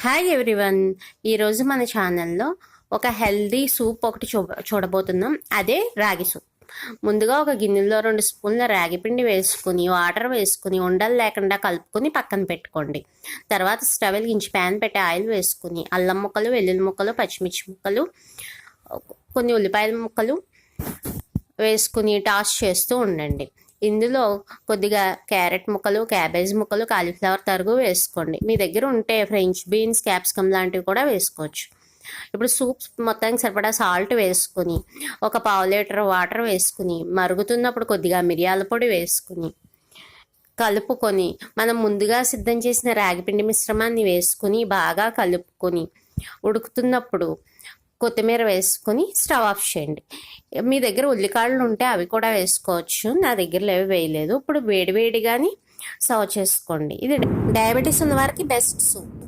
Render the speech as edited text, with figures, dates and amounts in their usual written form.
Hi everyone. ఈరోజు మన ఛానల్లో ఒక హెల్దీ సూప్ ఒకటి చూడబోతున్నాం. అదే రాగి సూప్. ముందుగా ఒక గిన్నెలో 2 స్పూన్ల రాగి పిండి వేసుకుని వాటర్ వేసుకుని ఉండలు లేకుండా కలుపుకొని పక్కన పెట్టుకోండి. తర్వాత స్టవ్ వెలిగించి ప్యాన్ పెట్టి ఆయిల్ వేసుకుని అల్లం ముక్కలు, వెల్లుల్లి ముక్కలు, పచ్చిమిర్చి ముక్కలు, కొన్ని ఉల్లిపాయల ముక్కలు వేసుకుని టాస్ చేస్తూ ఉండండి. ఇందులో కొద్దిగా క్యారెట్ ముక్కలు, క్యాబేజ్ ముక్కలు, కాలీఫ్లవర్ తరుగు వేసుకోండి. మీ దగ్గర ఉంటే ఫ్రెంచ్ బీన్స్, క్యాప్సికమ్ లాంటివి కూడా వేసుకోవచ్చు. ఇప్పుడు సూప్ మొత్తానికి సరిపడా సాల్ట్ వేసుకుని ఒక 1/2 లీటర్ వాటర్ వేసుకుని మరుగుతున్నప్పుడు కొద్దిగా మిరియాల పొడి వేసుకుని కలుపుకొని మనం ముందుగా సిద్ధం చేసిన రాగిపిండి మిశ్రమాన్ని వేసుకుని బాగా కలుపుకొని ఉడుకుతున్నప్పుడు కొత్తిమీర వేసుకొని స్టవ్ ఆఫ్ చేయండి. మీ దగ్గర ఉల్లికాడలు ఉంటే అవి కూడా వేసుకోవచ్చు. నా దగ్గర లేవి వేయలేదు. ఇప్పుడు వేడివేడిగాని సర్వ్ చేసుకోండి. ఇది డయాబెటీస్ ఉన్న వారికి బెస్ట్ సూప్.